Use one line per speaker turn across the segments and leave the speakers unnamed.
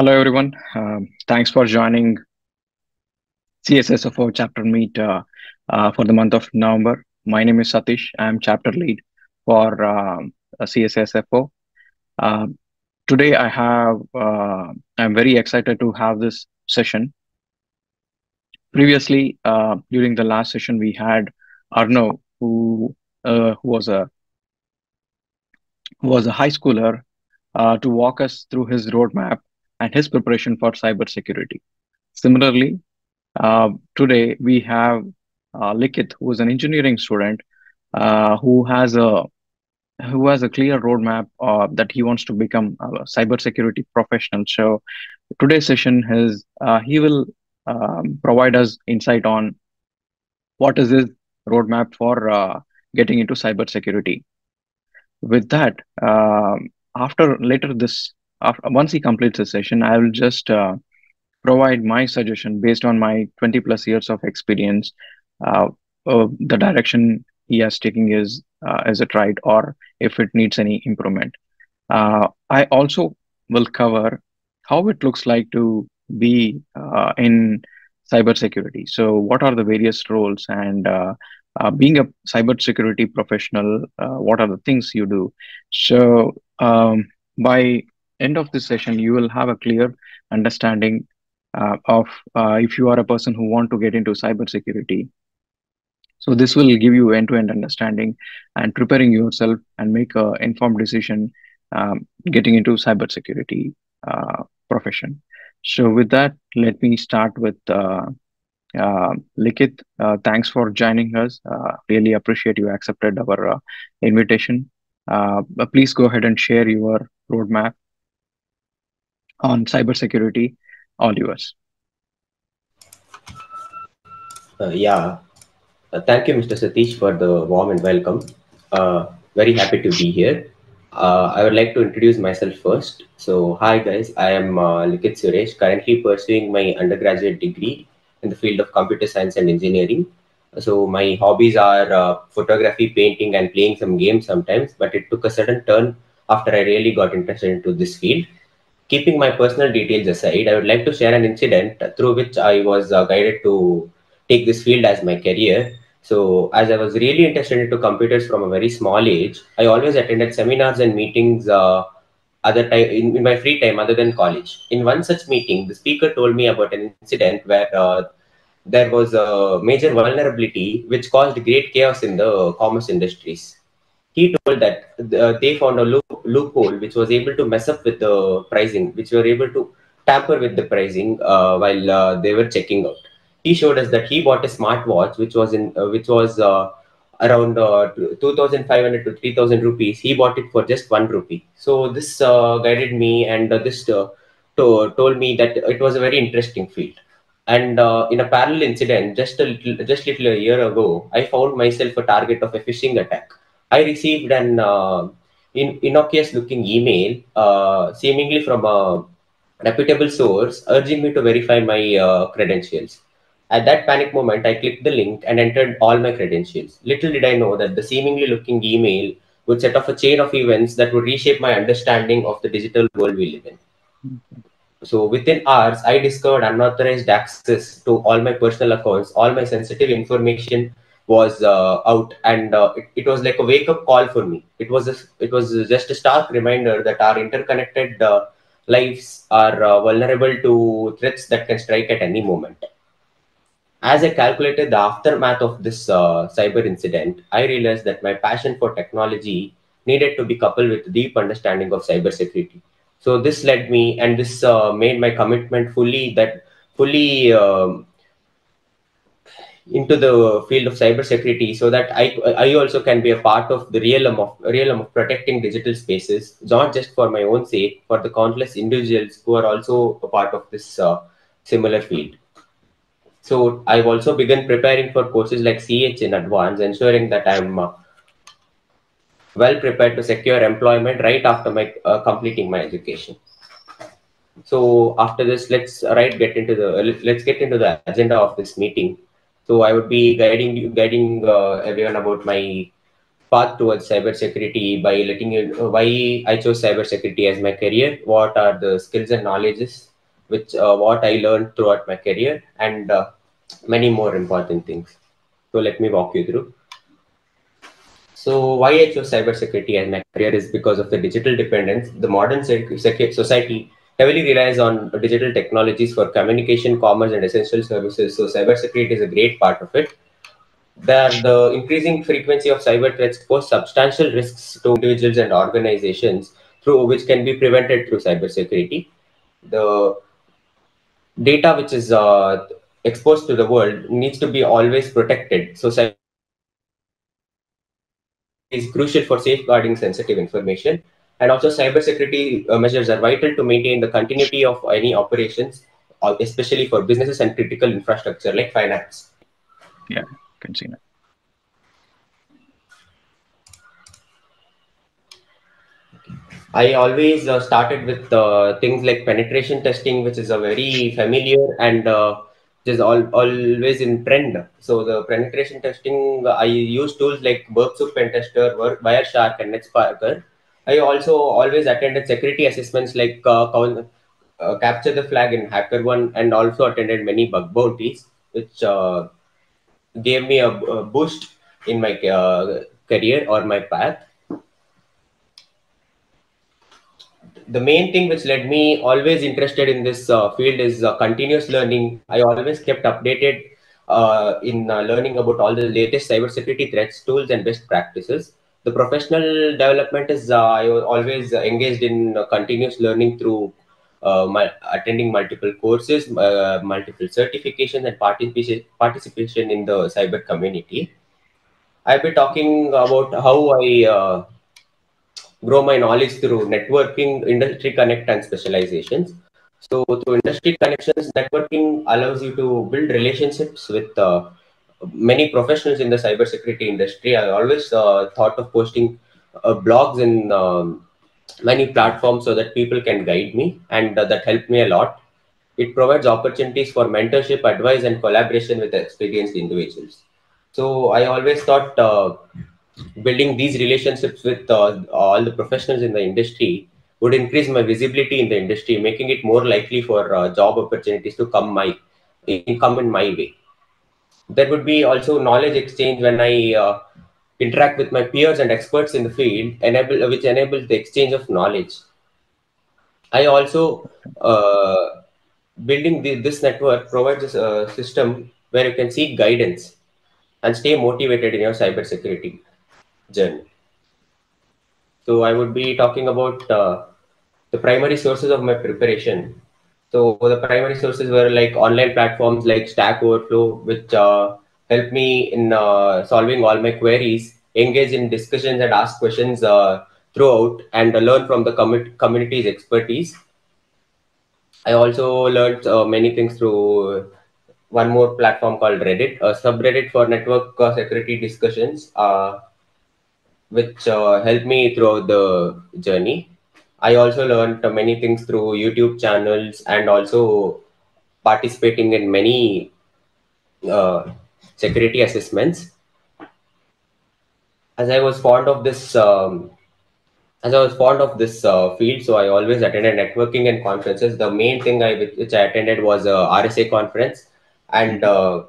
Hello, everyone. Thanks for joining CSSFO chapter meet for the month of November. My name is Satish. I'm chapter lead for CSSFO. Uh, Today, I'm very excited to have this session. Previously, during the last session, we had Arno, who was a high schooler, to walk us through his roadmap and his preparation for cybersecurity. Similarly, today we have Likhith, who is an engineering student, uh, who has a who has a clear roadmap that he wants to become a cybersecurity professional. So today's session is he will provide us insight on what is his roadmap for getting into cybersecurity. With that, after later this, after, once he completes the session, I will just provide my suggestion based on my 20 plus years of experience. Uh, the direction he has taken is it right, or if it needs any improvement. I also will cover how it looks like to be in cybersecurity. So, what are the various roles, and being a cybersecurity professional, what are the things you do? So, by end of this session, you will have a clear understanding of if you are a person who want to get into cybersecurity. So this will give you end-to-end understanding and preparing yourself and make a informed decision getting into cybersecurity profession. So with that, let me start with Likhith. Thanks for joining us. Really appreciate you accepted our invitation. Please go ahead and share your roadmap on cybersecurity. All yours.
Yeah, thank you, Mr. Satish, for the warm and welcome. Very happy to be here. I would like to introduce myself first. So, hi guys, I am Likhith Suresh, currently pursuing my undergraduate degree in the field of computer science and engineering. So, my hobbies are photography, painting, and playing some games sometimes, but it took a sudden turn after I really got interested into this field. Keeping my personal details aside, I would like to share an incident through which I was guided to take this field as my career. So, as I was really interested into computers from a very small age, I always attended seminars and meetings other time in my free time other than college. In one such meeting, the speaker told me about an incident where there was a major vulnerability which caused great chaos in the commerce industries. He told that they found a loophole which was able to mess up with the pricing, which were able to tamper with the pricing while they were checking out. He showed us that he bought a smartwatch which was around 2,500 to 3,000 rupees. He bought it for just 1 rupee. So this guided me, and told me that it was a very interesting field. And in a parallel incident, just little a year ago, I found myself a target of a phishing attack. I received an innocuous looking email, seemingly from a reputable source, urging me to verify my credentials. At that panic moment, I clicked the link and entered all my credentials. Little did I know that the seemingly looking email would set off a chain of events that would reshape my understanding of the digital world we live in. So within hours, I discovered unauthorized access to all my personal accounts. All my sensitive information was out, and it was like a wake up call for me. It was just a stark reminder that our interconnected lives are vulnerable to threats that can strike at any moment. As I calculated the aftermath of this cyber incident, I realized that my passion for technology needed to be coupled with deep understanding of cybersecurity. So this led me, and this made my commitment fully into the field of cybersecurity, so that I also can be a part of the realm of protecting digital spaces, not just for my own sake, for the countless individuals who are also a part of this similar field. So I've also begun preparing for courses like CH in advance, ensuring that I'm well prepared to secure employment right after my completing my education. So after this, let's get into the agenda of this meeting. So I would be guiding everyone about my path towards cybersecurity by letting you know why I chose cybersecurity as my career, what are the skills and knowledges which what I learned throughout my career, and many more important things. So let me walk you through. So why I chose cybersecurity as my career is because of the digital dependence. The modern society heavily relies on digital technologies for communication, commerce, and essential services. So cybersecurity is a great part of it. The increasing frequency of cyber threats pose substantial risks to individuals and organizations, through which can be prevented through cybersecurity. The data which is exposed to the world needs to be always protected. So is crucial for safeguarding sensitive information. And also, cybersecurity measures are vital to maintain the continuity of any operations, especially for businesses and critical infrastructure like finance.
Yeah, can see that.
I always started with things like penetration testing, which is a very familiar and which is always in trend. So the penetration testing, I use tools like Burpsup Pen Tester, Wireshark, and NetSparker. I also always attended security assessments like Capture the Flag in HackerOne, and also attended many bug bounties, which gave me a boost in my career or my path. The main thing which led me always interested in this field is continuous learning. I always kept updated in learning about all the latest cybersecurity threats, tools, and best practices. The professional development is I was always engaged in continuous learning through attending multiple courses, multiple certifications, and participation in the cyber community. I'll be talking about how I grow my knowledge through networking, industry connect, and specializations. So, through industry connections, networking allows you to build relationships with many professionals in the cybersecurity industry. I always thought of posting blogs in many platforms so that people can guide me, and that helped me a lot. It provides opportunities for mentorship, advice, and collaboration with experienced individuals. So I always thought building these relationships with all the professionals in the industry would increase my visibility in the industry, making it more likely for job opportunities to come in my way. There would be also knowledge exchange when I interact with my peers and experts in the field, which enables the exchange of knowledge. I also building this network provides a system where you can seek guidance and stay motivated in your cybersecurity journey. So I would be talking about the primary sources of my preparation. So the primary sources were like online platforms like Stack Overflow, which help me in solving all my queries, engage in discussions and ask questions throughout, and learn from the community's expertise. I also learned many things through one more platform called Reddit, a subreddit for network security discussions, which helped me throughout the journey. I also learned many things through YouTube channels and also participating in many uh, security assessments. As I was fond of this, as I was fond of this field, so I always attended networking and conferences. The main thing which I attended was a RSA conference, and
Mhm.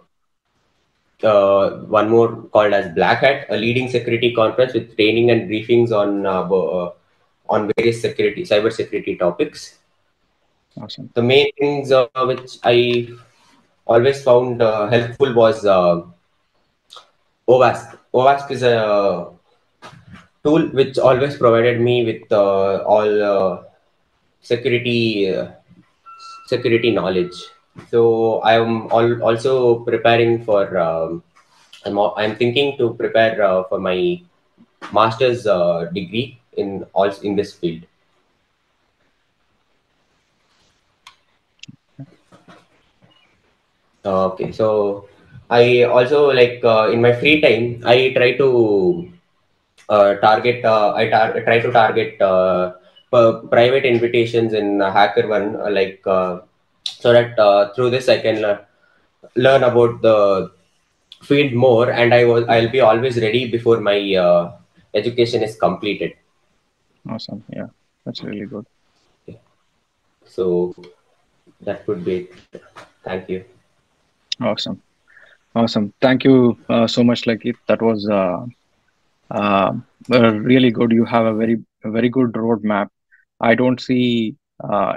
one more called as Black Hat, a leading security conference with training and briefings on various cyber security topics.
Awesome.
The main things which I always found helpful was OWASP. OWASP is a tool which always provided me with all security security knowledge. So I am also preparing for. I'm thinking to prepare for my master's degree in this field. Okay, so I also like in my free time I try to try to target private invitations in HackerOne, so that through this I can learn about the field more, and I'll be always ready before my education is completed.
Awesome. Yeah, that's really good.
So That would be it. Thank you.
Awesome. Awesome. Thank you so much, Lakit. That was uh, really good. You have a very good roadmap. I don't see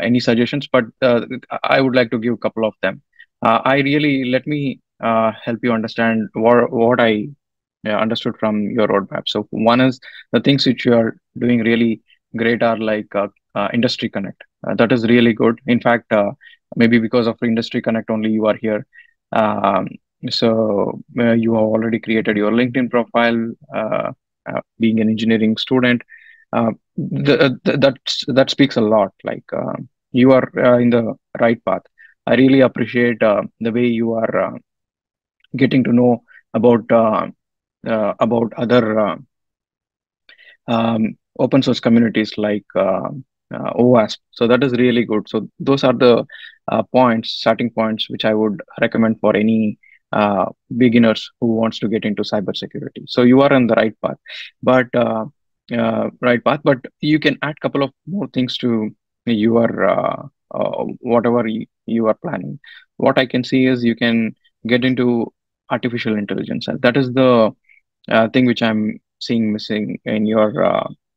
any suggestions, but I would like to give a couple of them. I really let me help you understand what I understood from your roadmap. So one is the things which you are doing really great are like Industry Connect. That is really good. In fact, maybe because of Industry Connect only you are here. Um, so you have already created your LinkedIn profile, being an engineering student. That speaks a lot. Like you are in the right path. I really appreciate the way you are getting to know about other open source communities like OWASP. So that is really good. So those are the starting points, which I would recommend for any beginners who wants to get into cybersecurity. So you are on the right path, but you can add couple of more things to your whatever you are planning. What I can see is you can get into artificial intelligence, and that is the thing which I'm seeing missing in your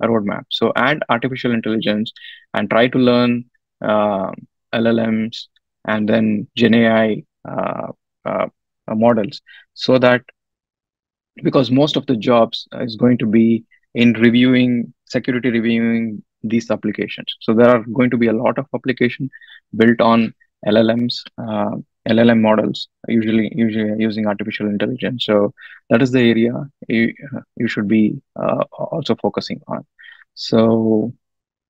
roadmap. So add artificial intelligence and try to learn uh, LLMs and then Gen AI uh, models, so that because most of the jobs is going to be in reviewing these applications. So there are going to be a lot of application built on LLMs, LLM models, usually using artificial intelligence. So that is the area you should be also focusing on. So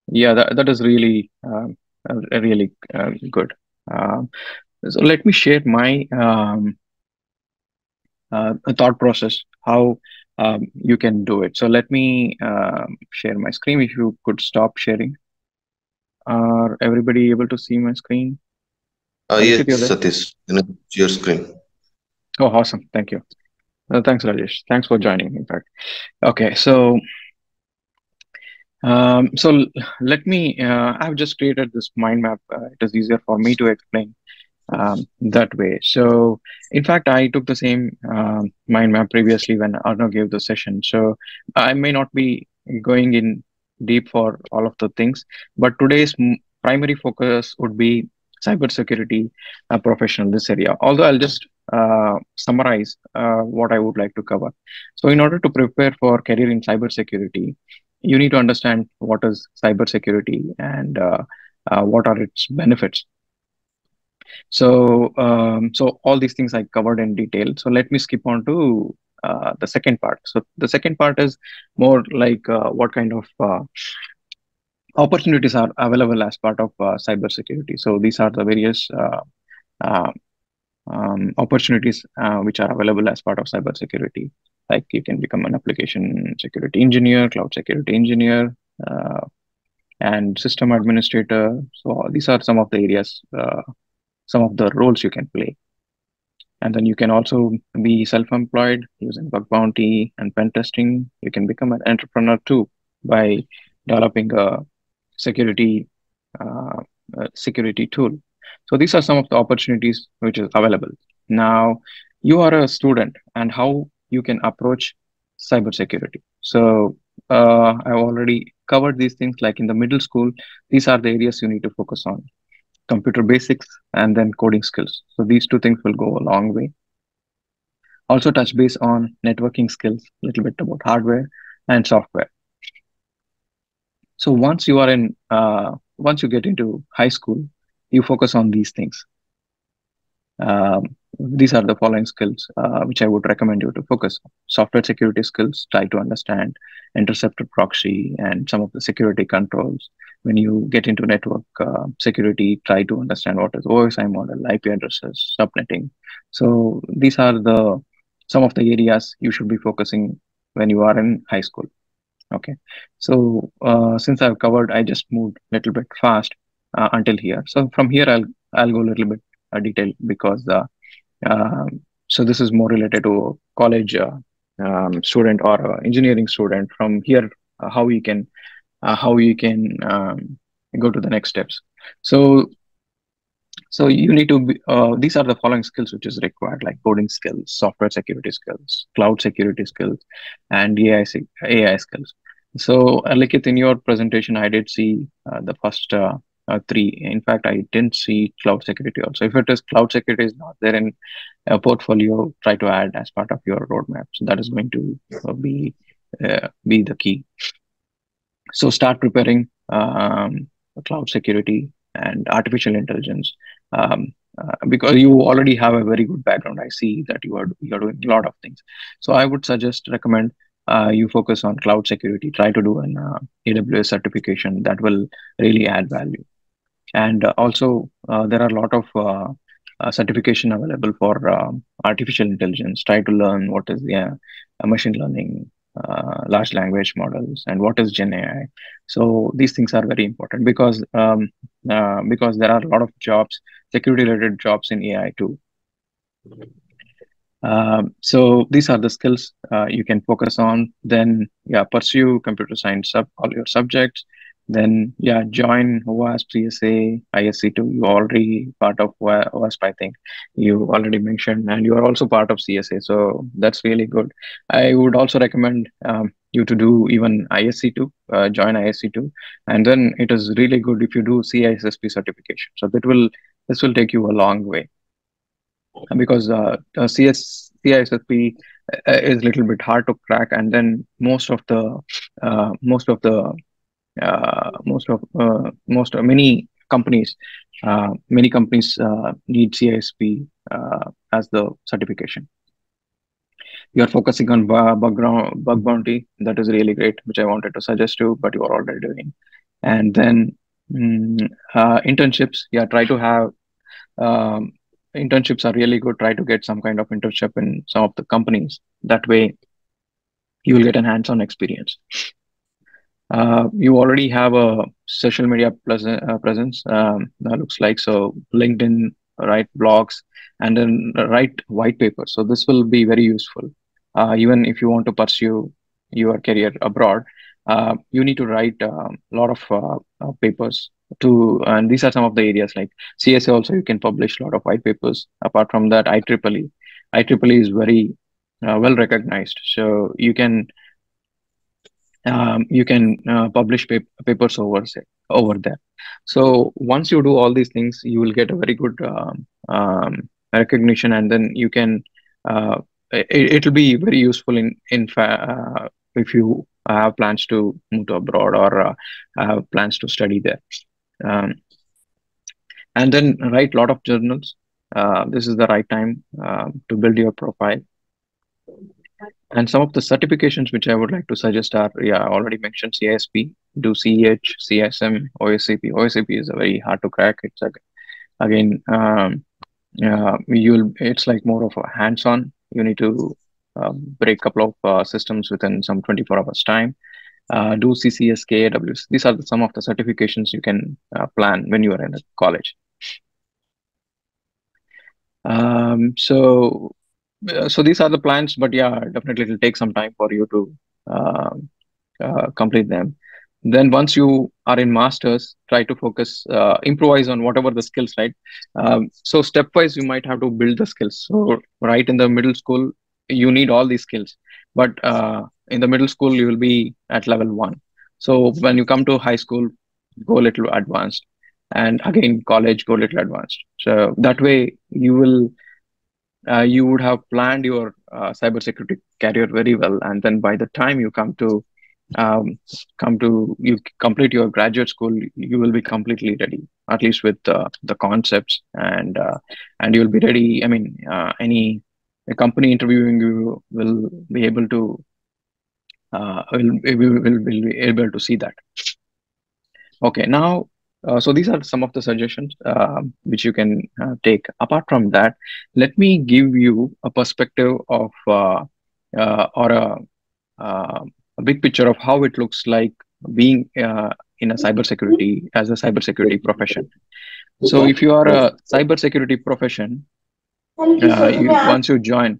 yeah, that is really really good. So let me share my thought process how you can do it. So let me share my screen. If you could stop sharing. Are everybody able to see my screen?
Yes,
Likit, you're there?
Satish, your screen.
Oh, awesome. Thank you. Thanks, Rajesh. Thanks for joining, in fact. Okay, so let me, I've just created this mind map. It is easier for me to explain that way. So, in fact, I took the same mind map previously when Arno gave the session. So, I may not be going in deep for all of the things, but today's primary focus would be cybersecurity professional, this area. Although I'll just summarize what I would like to cover. So, in order to prepare for career in cybersecurity, you need to understand what is cybersecurity and what are its benefits. So all these things I covered in detail. So let me skip on to the second part. So the second part is more like what kind of opportunities are available as part of cybersecurity. So these are the various uh, opportunities which are available as part of cybersecurity. Like you can become an application security engineer, cloud security engineer, and system administrator. So these are some of the areas, some of the roles you can play. And then you can also be self-employed using bug bounty and pen testing. You can become an entrepreneur too by developing a security uh, security tool. So these are some of the opportunities which is available. Now you are a student and how you can approach cybersecurity. So I've already covered these things like in the middle school. These are the areas you need to focus on: computer basics and then coding skills. So these two things will go a long way. Also touch base on networking skills, a little bit about hardware and software. So once you get into high school, you focus on these things. These are the following skills which I would recommend you to focus on. Software security skills, try to understand interceptor proxy and some of the security controls. When you get into network security, try to understand what is OSI model, IP addresses, subnetting. So these are the some of the areas you should be focusing when you are in high school. Okay, so since I've covered, I just moved a little bit fast until here. So from here, I'll go a little bit detailed because so this is more related to college student or engineering student. From here, how you can go to the next steps. So So you need to be, these are the following skills which is required, like coding skills, software security skills, cloud security skills, and AI skills. So, Likith, in your presentation, I did see the first three. In fact, I didn't see cloud security also. If it is cloud security is not there in a portfolio, try to add as part of your roadmap. So that is going to be the key. So start preparing cloud security and artificial intelligence, because you already have a very good background. I see that you are doing a lot of things. So I would recommend you focus on cloud security. Try to do an AWS certification that will really add value. And also, there are a lot of certification available for artificial intelligence. Try to learn what is machine learning, large language models, and what is Gen AI. So these things are very important because there are a lot of jobs, security related jobs in AI too. So these are the skills you can focus on. Then, yeah, pursue computer science all your subjects. Then, yeah, join OWASP, CSA, ISC2. You already part of OWASP, I think you already mentioned, and you are also part of CSA. So that's really good. I would also recommend you to do even ISC2, join ISC2, and then it is really good if you do CISSP certification. So this will take you a long way, because CISSP is a little bit hard to crack, and then uh, most of the many companies need CISP as the certification. You are focusing on bug bounty. That is really great, which I wanted to suggest you, but you are already doing. And then internships. Yeah, try to have um, internships are really good. Try to get some kind of internship in some of the companies. That way, you will get an hands-on experience. You already have a social media presence, looks like, so LinkedIn, write blogs, and then write white papers. So this will be very useful. Even if you want to pursue your career abroad, you need to write a lot of papers and these are some of the areas like CSA. Also, you can publish a lot of white papers. Apart from that, IEEE is very well recognized. So you can publish papers over there. So once you do all these things, you will get a very good recognition, and then you can it will be very useful if you have plans to move to abroad or have plans to study there. Um, and then write a lot of journals. This is the right time to build your profile. And some of the certifications which I would like to suggest are, yeah, I already mentioned CISP, do CEH, CSM, OSCP. OSCP is a very hard to crack. It's again, it's like more of a hands-on. You need to break a couple of systems within some 24 hours time. Do CCSK, AWS. These are some of the certifications you can plan when you are in a college. So these are the plans, but yeah, definitely it'll take some time for you to complete them. Then once you are in masters, try to focus, improvise on whatever the skills, right? So stepwise, you might have to build the skills. So right in the middle school, you need all these skills, but in the middle school, you will be at level 1. So when you come to high school, go a little advanced, and again college, go a little advanced. So that way you would have planned your cybersecurity career very well, and then by the time you you complete your graduate school, you will be completely ready, at least with the concepts, and you'll be ready. I mean, any a company interviewing you will be able to will be able to see that. Okay, now, so these are some of the suggestions which you can take. Apart from that, let me give you a perspective of or uh, a big picture of how it looks like being in a cybersecurity as a cybersecurity profession. So, if you are a cybersecurity profession, once you join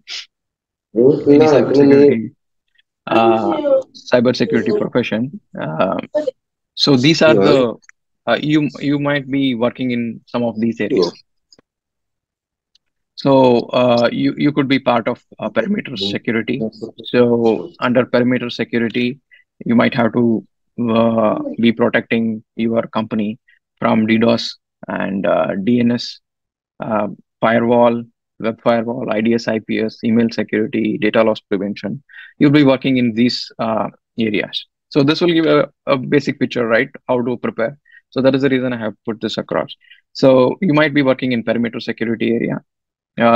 any cybersecurity profession, so these are the you might be working in some of these areas. You could be part of perimeter security. So under perimeter security, you might have to be protecting your company from DDoS and DNS, uh, firewall, web firewall, IDS, IPS, email security, data loss prevention. You'll be working in these areas. So this will give a basic picture, right? How to prepare. So that is the reason I have put this across. So you might be working in perimeter security area.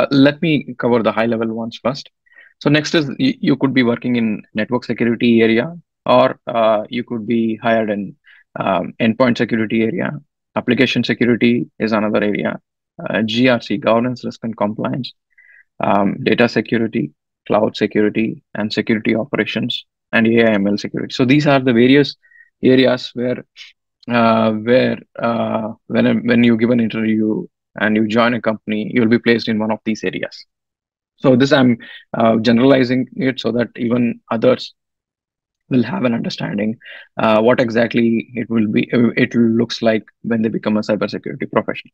Let me cover the high level ones first. So next is you could be working in network security area, or you could be hired in endpoint security area. Application security is another area. GRC, governance, risk and compliance, data security, cloud security, and security operations, and AI/ML security. So these are the various areas where when you give an interview and you join a company, you'll be placed in one of these areas. So this I'm generalizing it so that even others will have an understanding what exactly it looks like when they become a cybersecurity professional.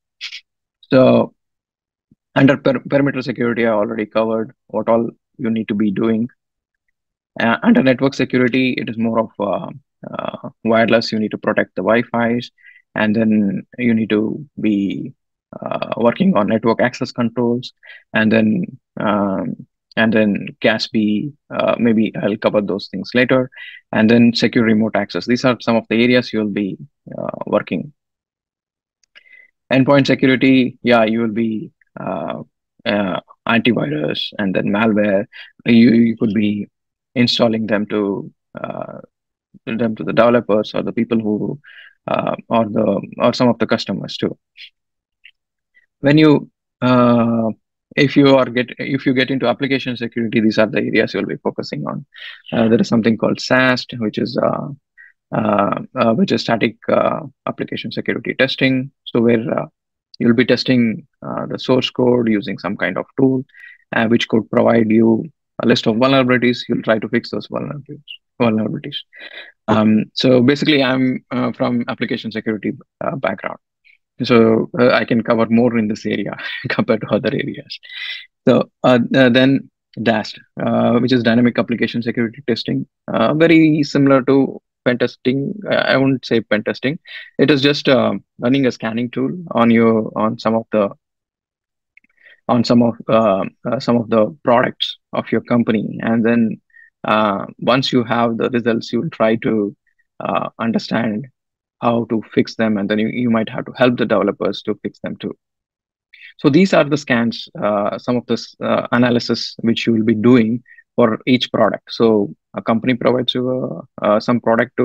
So under perimeter security, I already covered what all you need to be doing. Under network security, it is more of wireless. You need to protect the Wi-Fi's, and then you need to be working on network access controls, and then um, CASB. Maybe I'll cover those things later, and then secure remote access. These are some of the areas you'll be working. Endpoint security, yeah, you will be antivirus and then malware. You could be installing them to the developers or the people who or some of the customers too. When you if you get into application security, these are the areas you'll be focusing on. There is something called SAST, which is static application security testing. So where you'll be testing the source code using some kind of tool, which could provide you a list of vulnerabilities. You'll try to fix those vulnerabilities. So basically, I'm from application security background, so I can cover more in this area compared to other areas. So then DAST, which is dynamic application security testing, very similar to pen testing. I wouldn't say pen testing. It is just running a scanning tool on some of the products of your company, and then once you have the results, you will try to understand how to fix them, and then you might have to help the developers to fix them too. So these are the scans, some of this analysis which you will be doing for each product. So a company provides you some product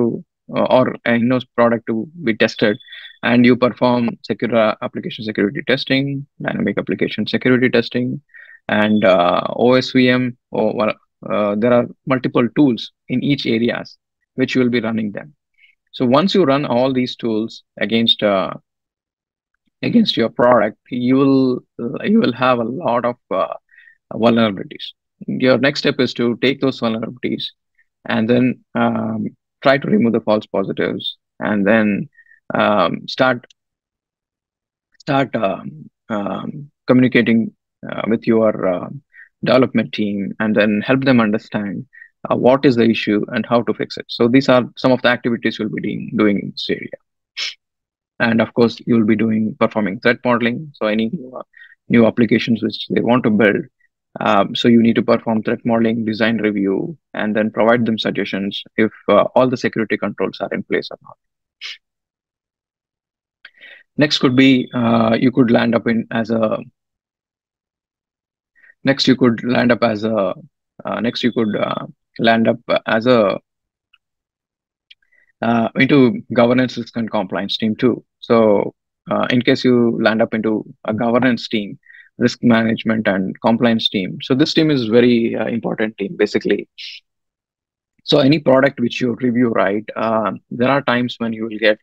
or a in-house product to be tested, and you perform secure application security testing, dynamic application security testing, and OSVM. There are multiple tools in each areas which you will be running them. So once you run all these tools against your product, you will have a lot of vulnerabilities. Your next step is to take those vulnerabilities and then try to remove the false positives, and then start communicating with your development team, and then help them understand what is the issue and how to fix it. So these are some of the activities you'll be doing in this area. And of course, you'll be performing threat modeling. So any new applications which they want to build. So you need to perform threat modeling, design review, and then provide them suggestions if all the security controls are in place or not. Next could be you could land up in as a next you could land up as a next you could land up as a into governance, risk and compliance team too. So in case you land up into a governance team, risk management and compliance team, so this team is very important team basically. So any product which you review, right, there are times when you will get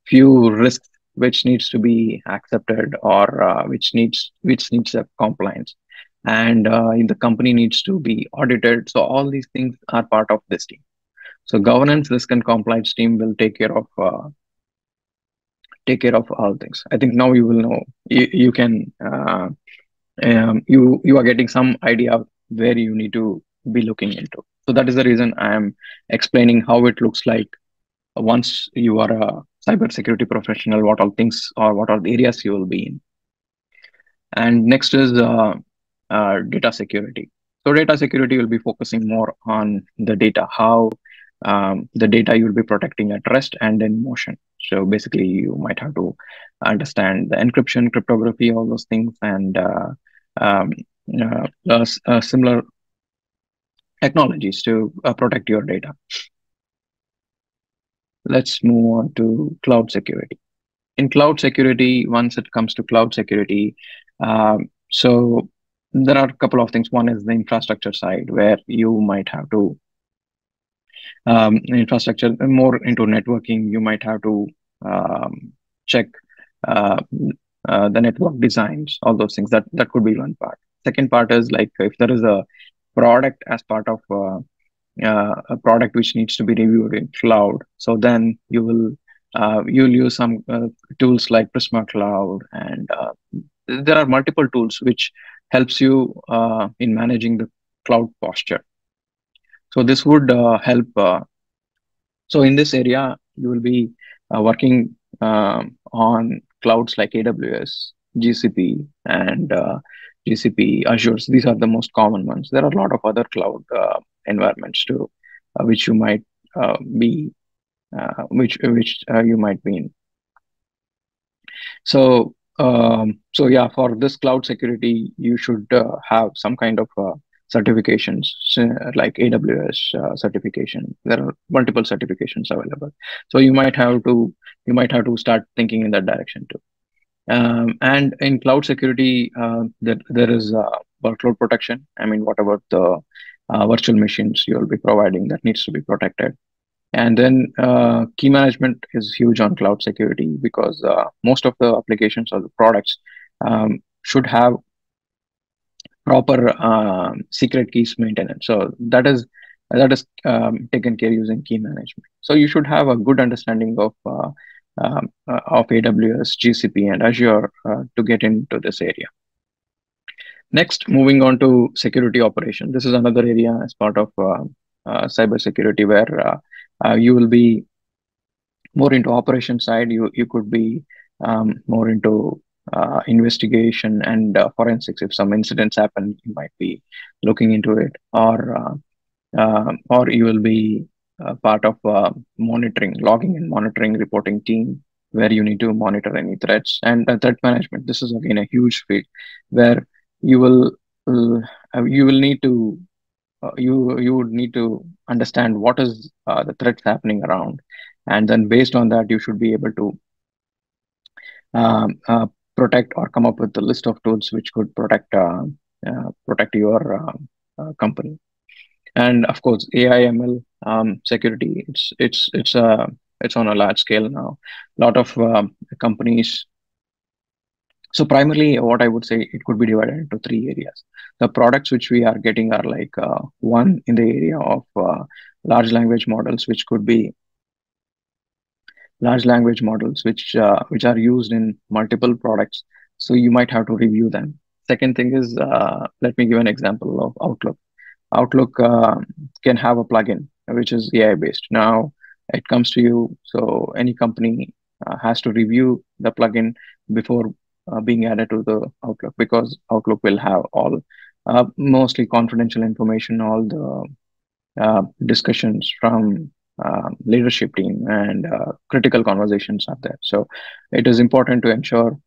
few risks which needs to be accepted, or which needs a compliance, and the company needs to be audited. So all these things are part of this team. So governance, risk and compliance team will take care of take care of all things. I think now you will know. You can you are getting some idea of where you need to be looking into. So that is the reason I am explaining how it looks like once you are a cybersecurity professional, what all things or what are the areas you will be in. And next is data security. So data security will be focusing more on the data, how the data you will be protecting at rest and in motion. So basically, you might have to understand the encryption, cryptography, all those things, and um, similar technologies to protect your data. Let's move on to cloud security. In cloud security, once it comes to cloud security, so there are a couple of things. One is the infrastructure side, where you might have to infrastructure more into networking. You might have to check uh, the network designs, all those things. That could be one part. Second part is like if there is a product as part of a product which needs to be reviewed in cloud. So then you'll use some tools like Prisma Cloud, and there are multiple tools which helps you in managing the cloud posture. So this would help. So in this area, you will be working on clouds like AWS, GCP, and GCP, Azure. These are the most common ones. There are a lot of other cloud environments too, which you might be which you might be in. So yeah, for this cloud security, you should have some kind of certifications like AWS certification. There are multiple certifications available. So you might have to start thinking in that direction too. And in cloud security, there is workload protection. I mean, whatever the virtual machines you'll be providing, that needs to be protected. And then key management is huge on cloud security, because most of the applications or the products should have proper secret keys maintenance. So that is taken care using key management. So you should have a good understanding of AWS, GCP, and Azure to get into this area. Next, moving on to security operation. This is another area as part of cybersecurity, where you will be more into operation side. You could be more into investigation and forensics. If some incidents happen, you might be looking into it, or you will be part of monitoring, logging and monitoring reporting team, where you need to monitor any threats. And threat management, this is again a huge field where you will you will need to you would need to understand what is the threats happening around, and then based on that you should be able to um, uh, protect or come up with a list of tools which could protect your company. And of course, AI ML security, it's on a large scale now. A lot of companies. So primarily, what I would say, it could be divided into three areas. The products which we are getting are like one in the area of large language models, which could be large language models which are used in multiple products. So you might have to review them. Second thing is, let me give an example of Outlook. Outlook can have a plugin which is AI based. Now it comes to you, so any company has to review the plugin before being added to the Outlook, because Outlook will have all mostly confidential information, all the discussions from leadership team, and critical conversations are there. So it is important to ensure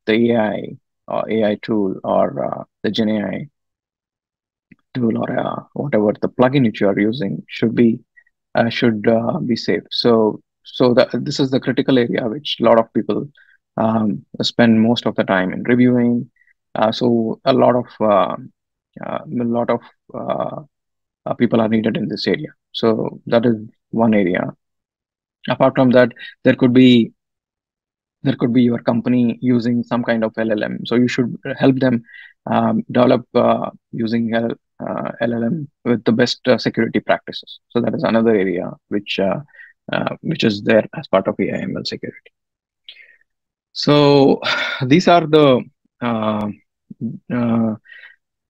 the AI tool, or the Gen AI tool, or whatever the plugin which you are using should be safe. So that this is the critical area which a lot of people spend most of the time in reviewing. So a lot of people are needed in this area. So that is one area. Apart from that, there could be your company using some kind of LLM. So you should help them develop using LLM with the best security practices. So that is another area which is there as part of AI/ML security. So these are the uh, uh,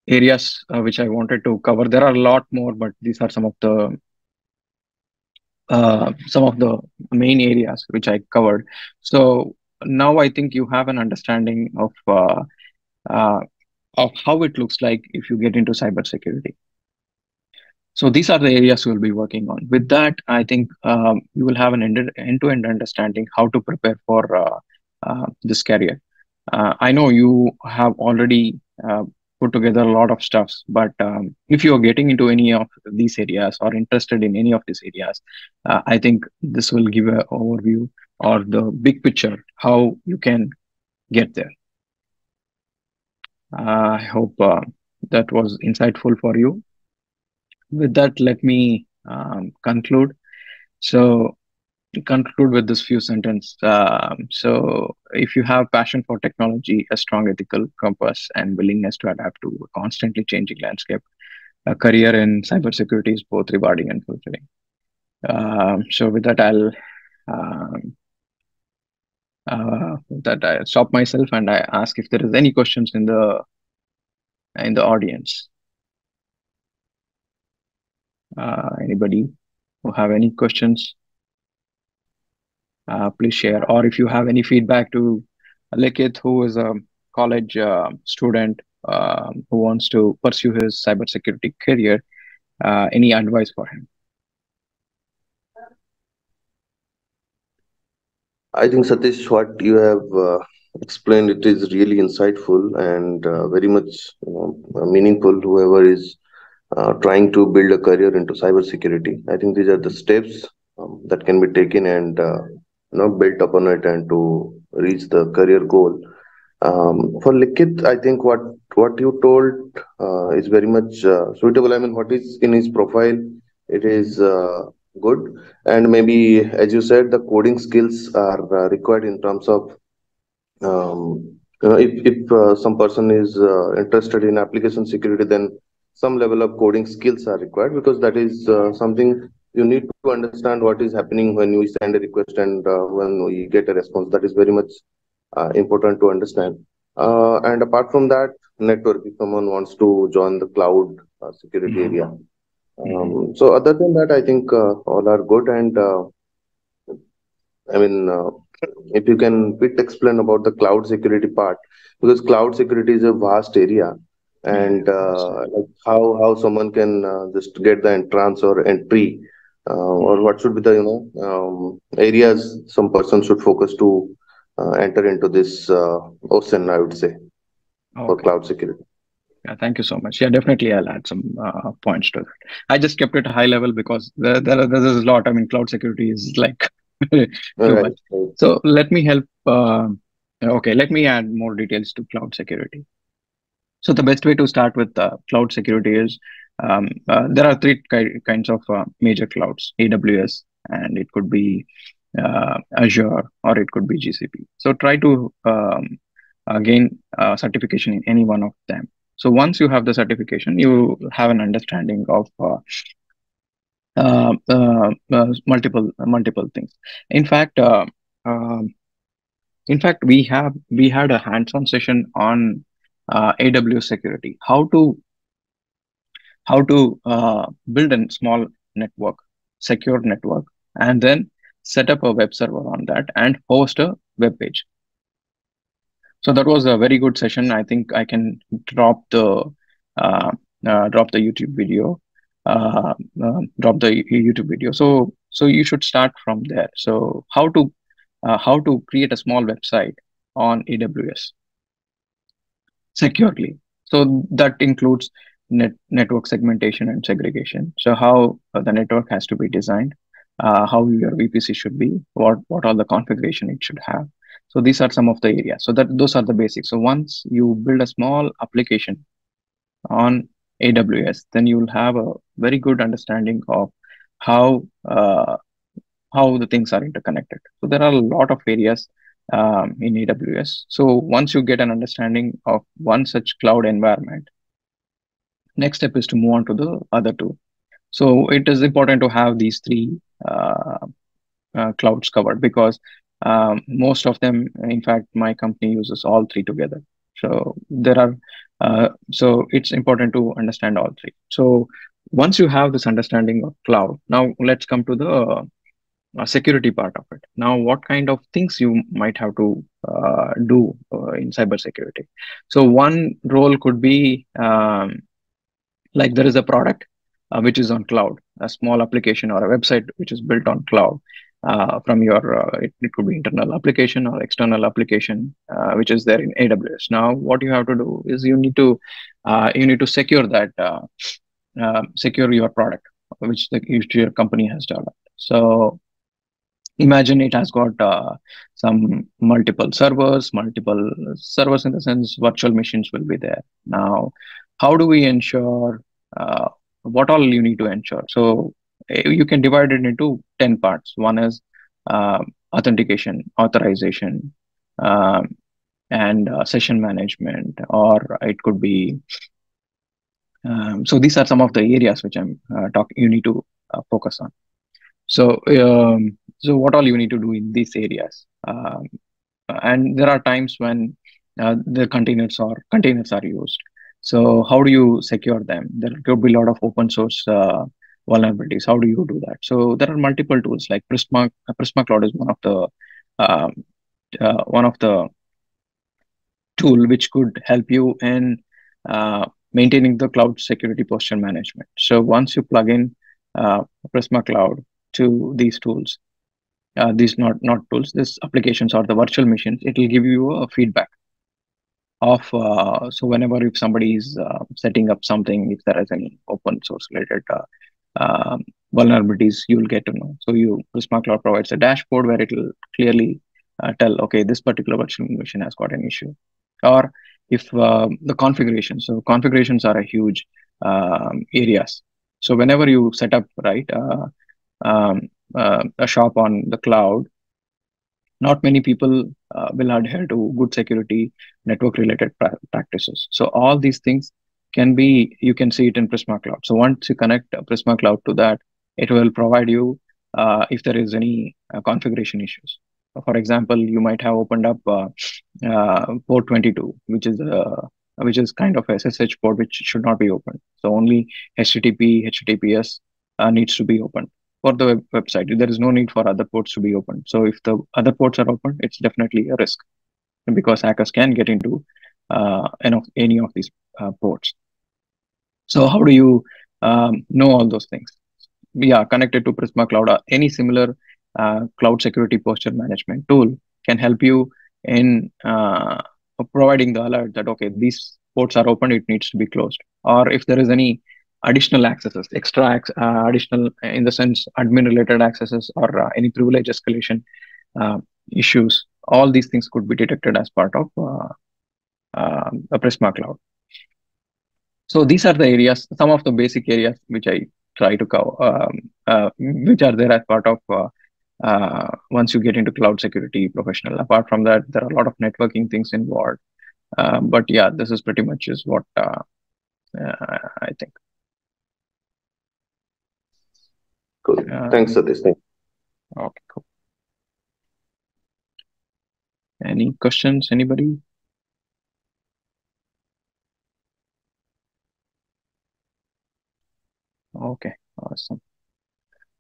areas which I wanted to cover. There are a lot more, but these are some of the main areas which I covered. So now I think you have an understanding uh, of how it looks like if you get into cybersecurity. So these are the areas we'll be working on. With that, I think you will have an end-to-end understanding how to prepare for this career. I know you have already put together a lot of stuffs, but if you are getting into any of these areas or interested in any of these areas, I think this will give an overview or the big picture how you can get there. I hope that was insightful for you. With that, let me conclude. So conclude with this few sentence. So if you have passion for technology, a strong ethical compass, and willingness to adapt to a constantly changing landscape, a career in cybersecurity is both rewarding and fulfilling. So um, with that I stop myself and I ask if there is any questions in the audience. Anybody who have any questions? Please share. Or if you have any feedback to Likhith, who is a college student who wants to pursue his cybersecurity career, any advice for him?
I think Satish, what you have explained, it is really insightful and very much meaningful. Whoever is trying to build a career into cybersecurity, I think these are the steps that can be taken and built upon it and to reach the career goal. For Likhit, I think what you told is very much suitable. I mean, what is in his profile, it is good, and maybe as you said, the coding skills are required in terms of if some person is interested in application security, then some level of coding skills are required because that is something you need to understand what is happening when we send a request and when we get a response. That is very much important to understand. And apart from that, network, if someone wants to join the cloud security
Mhm.
area.
Mhm.
So other than that, I think all are good. And I mean, if you can bit explain about the cloud security part, because cloud security is a vast area,
Yeah,
and
yes.
like how someone can just get the entrance or entry, or
Mhm.
what should be the areas some person should focus to enter into this ocean, I would say, for
Okay.
cloud security.
Yeah, thank you so much. Yeah, definitely I'll add some points to that. I just kept it high level because there's a lot. I mean, cloud security is like too
Right,
much.
right.
So let me help. Okay, let me add more details to cloud security. So the best way to start with cloud security is there are three kinds of major clouds: AWS, and it could be Azure, or it could be GCP. So try to gain certification in any one of them. So once you have the certification, you have an understanding of multiple things. In fact, um in fact, we had a hands-on session on AWS security, how to build a small network, secure network, and then set up a web server on that and host a web page. So that was a very good session. I think I can uh, drop the YouTube video, drop the YouTube video. So you should start from there. So how to create a small website on AWS securely. So that includes network segmentation and segregation. So how the network has to be designed, how your VPC should be, what all the configuration it should have. So these are some of the areas. So that those are the basics. So once you build a small application on AWS, then you will have a very good understanding of how uh, how the things are interconnected. So there are a lot of areas in AWS. So once you get an understanding of one such cloud environment, next step is to move on to the other two. So it is important to have these three clouds covered because Most of them, in fact, my company uses all three together. So there are, so it's important to understand all three. So once you have this understanding of cloud, now let's come to the security part of it. Now, what kind of things you might have to do in cybersecurity? So one role could be like there is a product which is on cloud, a small application or a website which is built on cloud from your, it could be internal application or external application which is there in AWS. Now, what you have to do is you need to secure that, secure your product which your company has developed. So imagine it has got some multiple servers in the sense virtual machines will be there. Now, how do we ensure what all you need to ensure? So you can divide it into 10 parts. One is authentication, authorization, um, and session management, or it could be. So these are some of the areas which I'm talking. You need to focus on. So what all you need to do in these areas? And there are times when the containers are used. So how do you secure them? There could be a lot of open source vulnerabilities. How do you do that? So there are multiple tools like Prisma. Prisma Cloud is um, one of the tool which could help you in maintaining the cloud security posture management. So once you plug in Prisma Cloud to these tools, these not tools, these applications or the virtual machines, it will give you a feedback of so whenever if somebody is setting up something, if there is any open source related vulnerabilities, you will get to know. So Prisma Cloud provides a dashboard where it will clearly tell, okay, this particular virtual machine has got an issue, or if the configuration. So configurations are a huge areas. So whenever you set up a shop on the cloud, not many people will adhere to good security network related practices. So all these things you can see it in Prisma Cloud. So once you connect Prisma Cloud to that, it will provide you if there is any configuration issues. For example, you might have opened up port 22, which is kind of SSH port which should not be opened. So only HTTP, HTTPS needs to be opened for the website. There is no need for other ports to be open. So if the other ports are open, it's definitely a risk because hackers can get into any of these ports. So how do you know all those things? Yeah, connected to Prisma Cloud or any similar cloud security posture management tool can help you in providing the alert that, okay, these ports are open, it needs to be closed. Or if there is any additional accesses, additional in the sense admin related accesses or any privilege escalation issues, all these things could be detected as part of a Prisma Cloud. So these are the areas, some of the basic areas which I try to cover, which are there as part of once you get into cloud security professional. Apart from that, there are a lot of networking things involved. But yeah, this is pretty much is what I think.
Cool. Thanks, Satish.
Okay, cool. Any questions, anybody? Okay, awesome.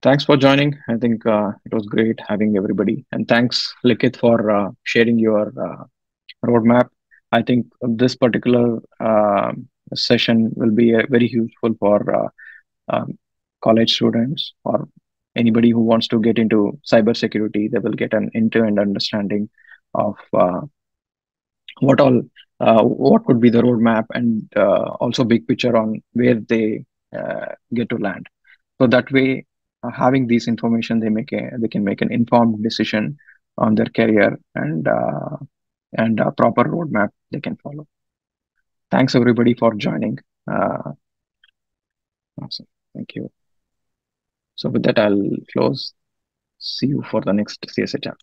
Thanks for joining. I think it was great having everybody. And thanks, Likhith, for sharing your roadmap. I think this particular session will be very useful for college students or anybody who wants to get into cybersecurity. They will get an end-to-end understanding of what could be the roadmap and also big picture on where they get to land. So that way, having these information, they can make an informed decision on their career and a proper roadmap they can follow. Thanks everybody for joining. Awesome. Thank you. So with that, I'll close. See you for the next CSA chat.